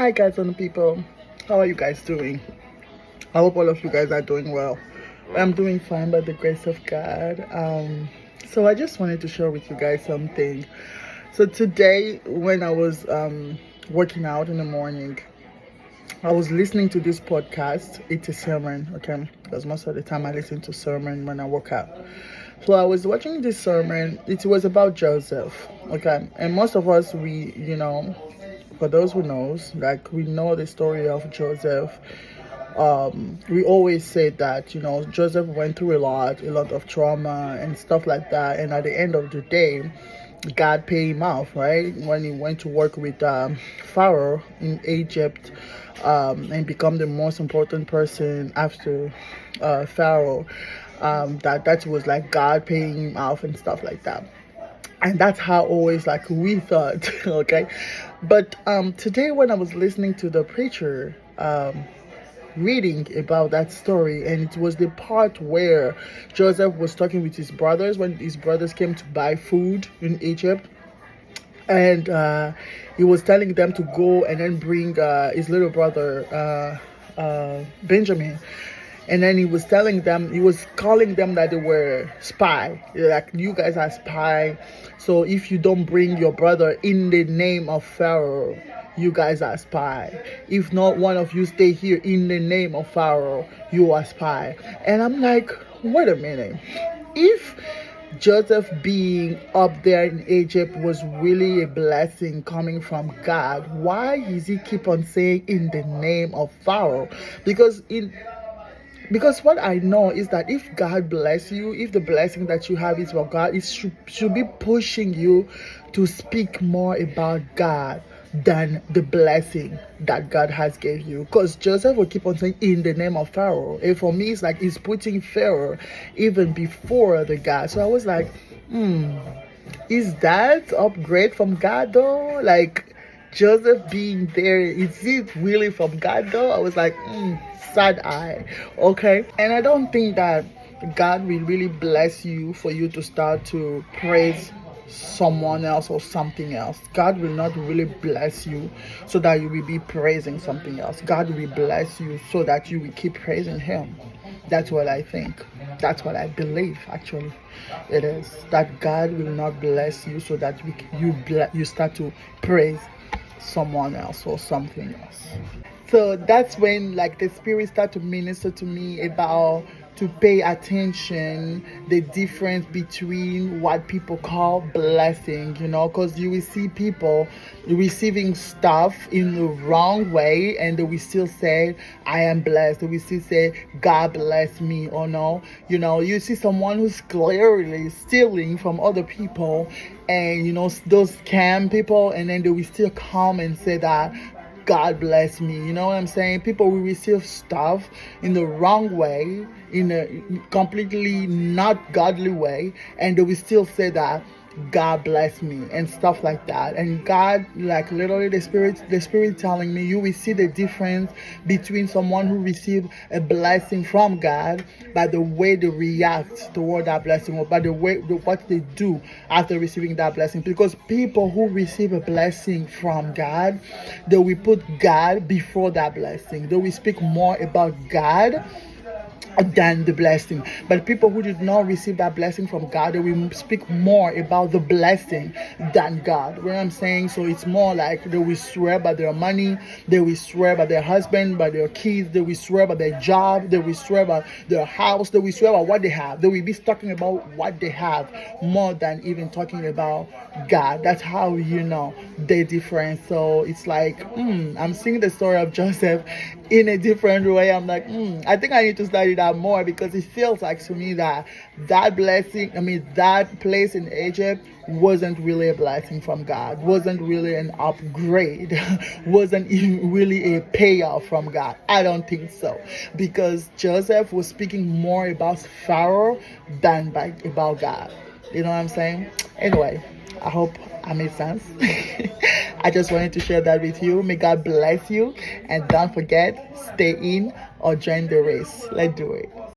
Hi guys and people, how are you guys doing? I hope all of you guys are doing well. I'm doing fine by the grace of God. So I just wanted to share with you guys something. So today when I was working out in the morning, I was listening to this podcast. It's a sermon, okay? Because most of the time I listen to sermon when I work out. So I was watching this sermon. It was about Joseph, okay? And most of us, for those who knows, like we know the story of Joseph. We always say that Joseph went through a lot of trauma and stuff like that, and at the end of the day, God paid him off, right? When he went to work with Pharaoh in Egypt, and become the most important person after Pharaoh. That was like God paying him off and stuff like that. And that's how always like we thought, okay. But today when I was listening to the preacher reading about that story, and it was the part where Joseph was talking with his brothers when his brothers came to buy food in Egypt, and he was telling them to go and then bring his little brother Benjamin. And then he was telling them, he was calling them that they were spy, like you guys are spy. So if you don't bring your brother in the name of Pharaoh, you guys are spy. If not one of you stay here in the name of Pharaoh, you are spy. And I'm like, wait a minute. If Joseph being up there in Egypt was really a blessing coming from God, why is he keep on saying in the name of Pharaoh? Because what I know is that if God bless you, if the blessing that you have is from God, it should be pushing you to speak more about God than the blessing that God has gave you. Because Joseph will keep on saying in the name of Pharaoh. And for me, it's like he's putting Pharaoh even before the God. So I was like, is that upgrade from God though? Like Joseph being there, is it really from God though? I was like, sad eye. Okay. And I don't think that God will really bless you for you to start to praise someone else or something else. God will not really bless you so that you will be praising something else. God will bless you so that you will keep praising Him. That's what I think. That's what I believe. Actually, it is that God will not bless you so that you start to praise someone else or something else. So that's when like the spirit started to minister to me about to pay attention the difference between what people call blessing, because you will see people receiving stuff in the wrong way and they will still say I am blessed. They will still say God bless me or no. You see someone who's clearly stealing from other people, and those scam people, and then they will still come and say that God bless me. You know what I'm saying? People will receive stuff in the wrong way, in a completely not godly way, and they will still say that God bless me and stuff like that. And God, like literally the spirit telling me, you will see the difference between someone who received a blessing from God by the way they react toward that blessing, or by what they do after receiving that blessing. Because people who receive a blessing from God, they will put God before that blessing. They will speak more about God than the blessing. But people who did not receive that blessing from God, they will speak more about the blessing than God. You know what I'm saying? So it's more like they will swear by their money, they will swear by their husband, by their kids, they will swear by their job, they will swear by their house, they will swear by what they have. They will be talking about what they have more than even talking about God. That's how you know the difference. So it's like, I'm seeing the story of Joseph in a different way. I'm like, I think I need to study that more, because it feels like to me that that place in Egypt wasn't really a blessing from God, wasn't really an upgrade, wasn't even really a payoff from God. I don't think so, because Joseph was speaking more about Pharaoh than about God. You know what I'm saying? Anyway, I hope I made sense. I just wanted to share that with you. May God bless you. And don't forget, stay in or join the race. Let's do it.